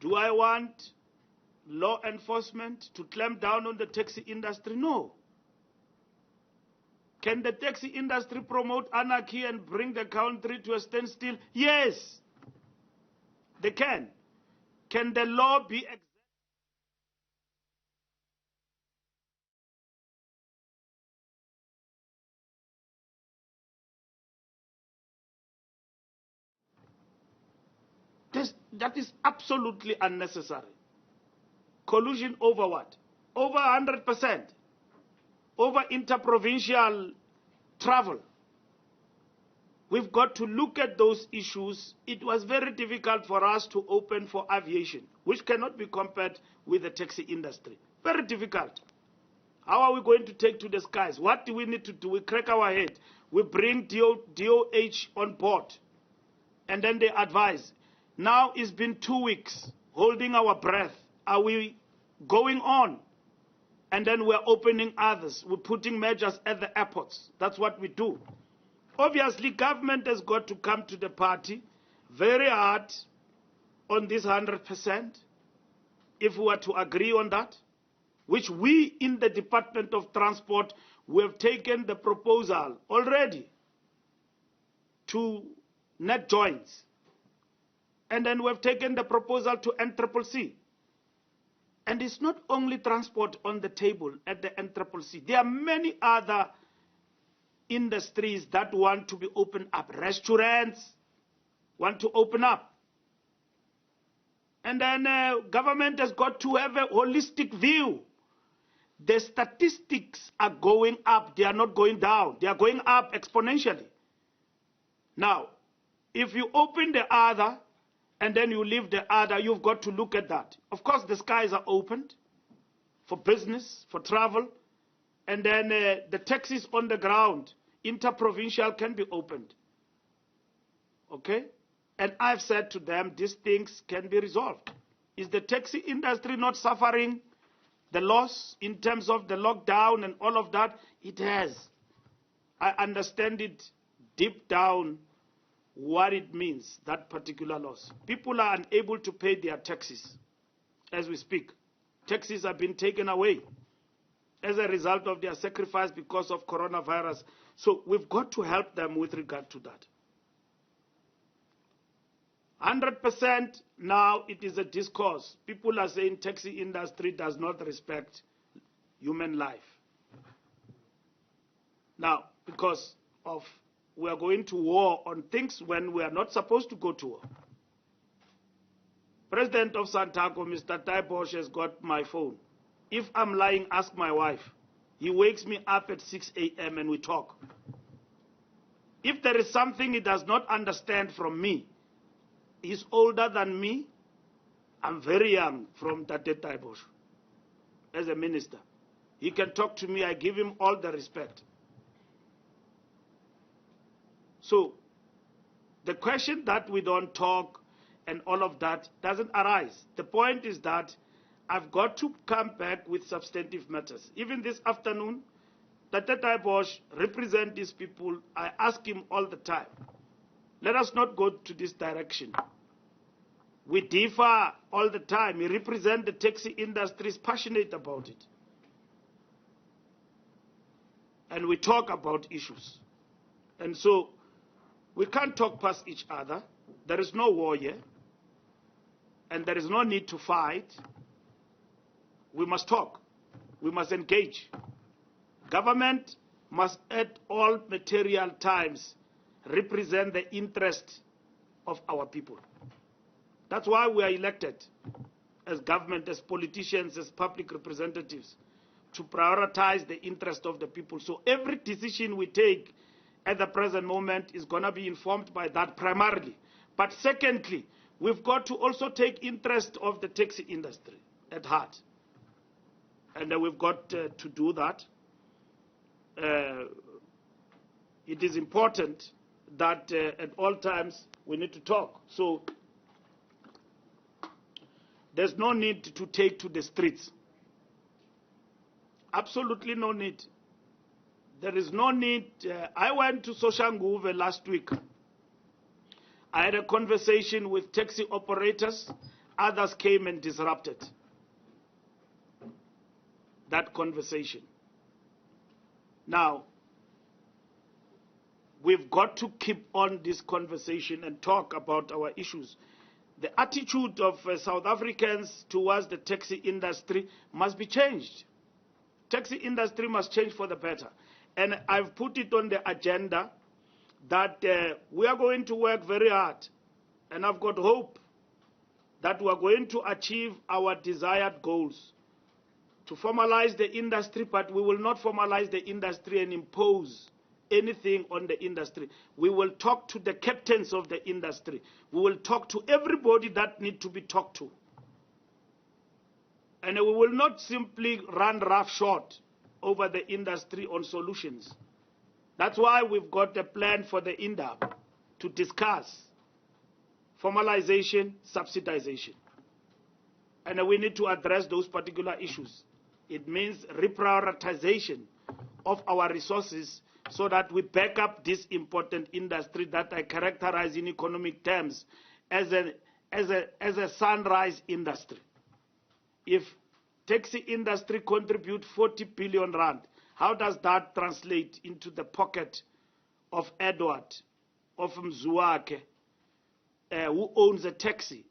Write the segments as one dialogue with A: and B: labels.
A: Do I want law enforcement to clamp down on the taxi industry? No. Can the taxi industry promote anarchy and bring the country to a standstill? Yes, they can. Can the law be exempt? That is absolutely unnecessary. Collusion over what? Over 100%. Over interprovincial travel. We've got to look at those issues. It was very difficult for us to open for aviation, which cannot be compared with the taxi industry. Very difficult. How are we going to take to the skies? What do we need to do? We crack our head. We bring DOH on board. And then they advise. Now it's been 2 weeks, holding our breath. Are we going on? And then we're opening others. We're putting measures at the airports. That's what we do. Obviously, government has got to come to the party very hard on this 100%, if we were to agree on that, which we in the Department of Transport, we have taken the proposal already to net joints. And then we've taken the proposal to NCCC. And it's not only transport on the table at the NCCC. There are many other industries that want to be opened up. Restaurants want to open up. And then government has got to have a holistic view. The statistics are going up. They are not going down. They are going up exponentially. Now, if you open the other, and then you leave the other, you've got to look at that. Of course, the skies are opened for business, for travel, and then the taxis on the ground, interprovincial, can be opened. Okay? And I've said to them, these things can be resolved. Is the taxi industry not suffering the loss in terms of the lockdown and all of that? It has. I understand it deep down, what it means, that particular loss. People are unable to pay their taxes as we speak. Taxes have been taken away as a result of their sacrifice because of coronavirus. So we've got to help them with regard to that. 100% now it is a discourse. People are saying taxi industry does not respect human life. Now, because of we are going to war on things when we are not supposed to go to war. President of SANTACO, Mr. Bosch, has got my phone. If I'm lying, ask my wife. He wakes me up at 6 a.m. and we talk. If there is something he does not understand from me, he's older than me. I'm very young from Tate Bosch as a minister. He can talk to me. I give him all the respect. So the question that we don't talk and all of that doesn't arise. The point is that I've got to come back with substantive matters. Even this afternoon, Tate Bosch represents these people. I ask him all the time, let us not go to this direction. We differ all the time. He represents the taxi industry, is passionate about it. And we talk about issues. And so we can't talk past each other. There is no war here. And there is no need to fight. We must talk. We must engage. Government must at all material times represent the interest of our people. That's why we are elected as government, as politicians, as public representatives, to prioritize the interest of the people. So every decision we take at the present moment is going to be informed by that primarily. But secondly, we've got to also take interest of the taxi industry at heart. And we've got to do that. It is important that at all times we need to talk. So there's no need to take to the streets. Absolutely no need. There is no need. I went to Soshanguve last week. I had a conversation with taxi operators. others came and disrupted that conversation. Now, we've got to keep on this conversation and talk about our issues. The attitude of South Africans towards the taxi industry must be changed. Taxi industry must change for the better. And I've put it on the agenda that we are going to work very hard. And I've got hope that we are going to achieve our desired goals to formalize the industry, but we will not formalize the industry and impose anything on the industry. We will talk to the captains of the industry. We will talk to everybody that needs to be talked to. And we will not simply run roughshod over the industry on solutions. That's why we've got a plan for the INDAP to discuss formalization, subsidization. And we need to address those particular issues. It means reprioritization of our resources so that we back up this important industry that I characterize in economic terms as a sunrise industry. If taxi industry contribute 40 billion rand, how does that translate into the pocket of Edward, of Mzwake, who owns a taxi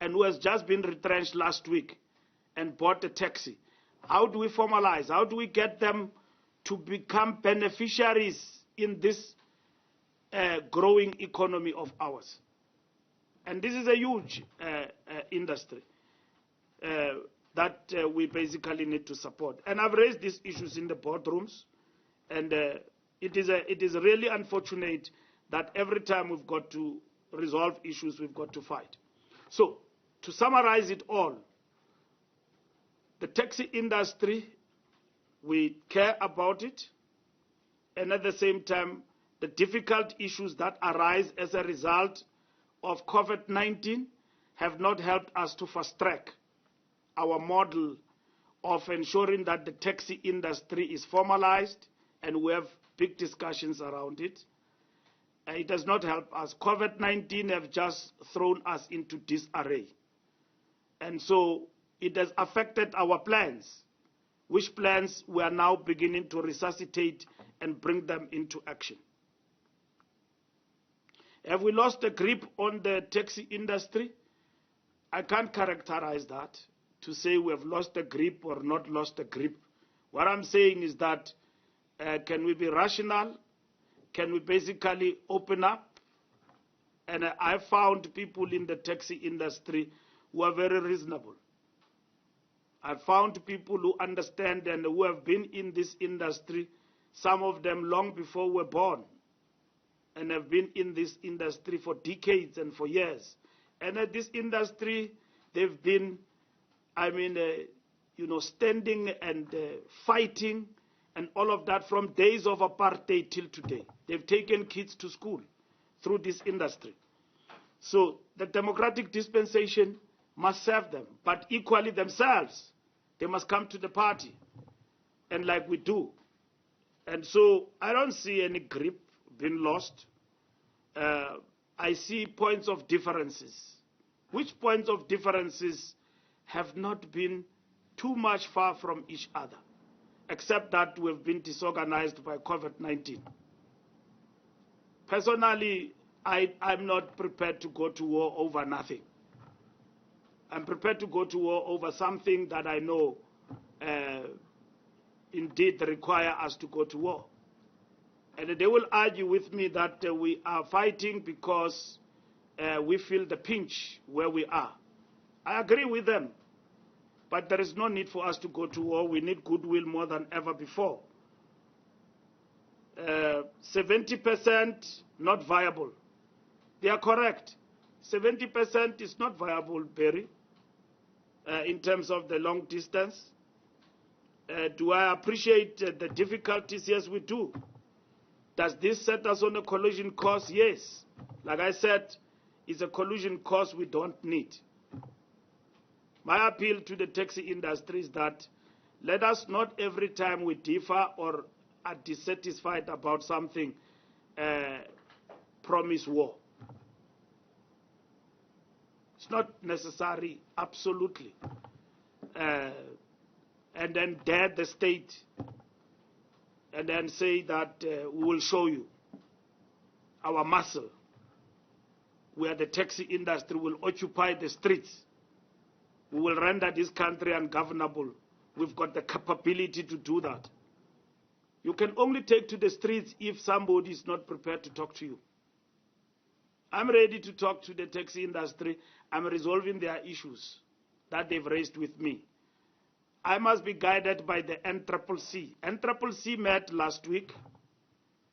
A: and who has just been retrenched last week and bought a taxi? How do we formalize? How do we get them to become beneficiaries in this growing economy of ours? And this is a huge industry that we basically need to support. And I've raised these issues in the boardrooms, and it is really unfortunate that every time we've got to resolve issues, we've got to fight. So, to summarize it all, the taxi industry, we care about it, and at the same time, the difficult issues that arise as a result of COVID-19 have not helped us to fast-track our model of ensuring that the taxi industry is formalized, and we have big discussions around it. It does not help us. COVID-19 have just thrown us into disarray. And so it has affected our plans, which plans we are now beginning to resuscitate and bring them into action. Have we lost the grip on the taxi industry? I can't characterize that to say we have lost the grip or not lost the grip. What I'm saying is that can we be rational? Can we basically open up? And I found people in the taxi industry who are very reasonable. I found people who understand and who have been in this industry, some of them long before we were born, and have been in this industry for decades and for years. And at this industry, they've been, standing and fighting and all of that from days of apartheid till today. They've taken kids to school through this industry. So the democratic dispensation must serve them, but equally themselves, they must come to the party, and like we do. And so I don't see any grip being lost. I see points of differences. Which points of differences have not been too much far from each other, except that we've been disorganized by COVID-19. Personally, I'm not prepared to go to war over nothing. I'm prepared to go to war over something that I know indeed require us to go to war. And they will argue with me that we are fighting because we feel the pinch where we are. I agree with them. But there is no need for us to go to war. We need goodwill more than ever before. 70% not viable. They are correct. 70% is not viable, Barry, in terms of the long distance. Do I appreciate the difficulties? Yes, we do. Does this set us on a collision course? Yes. Like I said, it's a collision course we don't need. My appeal to the taxi industry is that let us not every time we differ or are dissatisfied about something promise war. It's not necessary, absolutely. And then dare the state and then say that we will show you our muscle, where the taxi industry will occupy the streets. We will render this country ungovernable. We've got the capability to do that. You can only take to the streets if somebody is not prepared to talk to you. I'm ready to talk to the taxi industry. I'm resolving their issues that they've raised with me. I must be guided by the NCCC. NCCC met last week.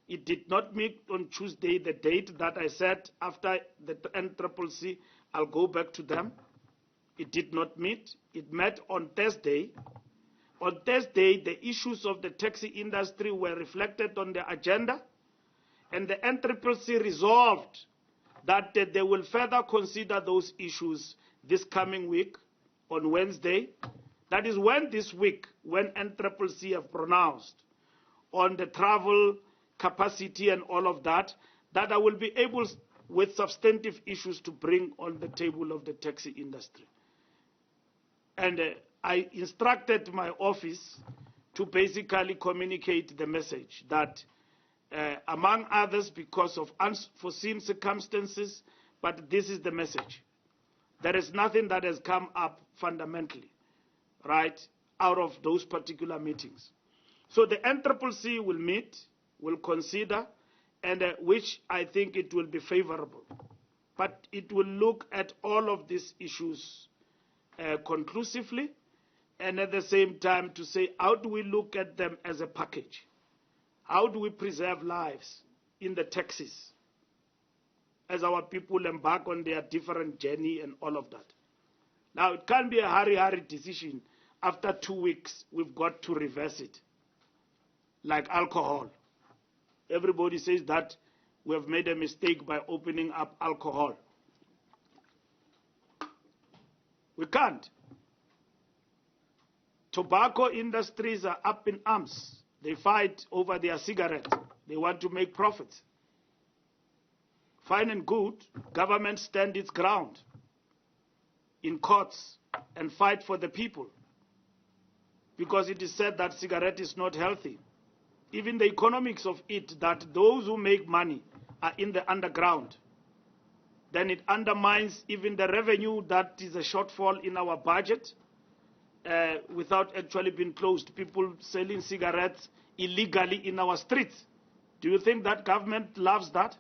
A: It did not meet on Tuesday, the date that I said after the NCCC, I'll go back to them. It did not meet. It met on Thursday. On Thursday, the issues of the taxi industry were reflected on the agenda, and the NCCC resolved that they will further consider those issues this coming week on Wednesday. That is when this week, when NCCC have pronounced on the travel capacity and all of that, that I will be able, with substantive issues, to bring on the table of the taxi industry. And I instructed my office to basically communicate the message that, among others, because of unforeseen circumstances, but this is the message. There is nothing that has come up fundamentally, right, out of those particular meetings. So the NCCC will meet, will consider, and which I think it will be favorable. But it will look at all of these issues conclusively, and at the same time to say, how do we look at them as a package? How do we preserve lives in the taxis as our people embark on their different journey and all of that? Now, it can't be a hurry decision. After 2 weeks, we've got to reverse it. Like alcohol. Everybody says that we have made a mistake by opening up alcohol. We can't. Tobacco industries are up in arms. They fight over their cigarettes. They want to make profits. Fine and good, government stand its ground in courts and fight for the people, because it is said that cigarette is not healthy. Even the economics of it, that those who make money are in the underground, then it undermines even the revenue that is a shortfall in our budget without actually being closed. People selling cigarettes illegally in our streets. Do you think that government loves that?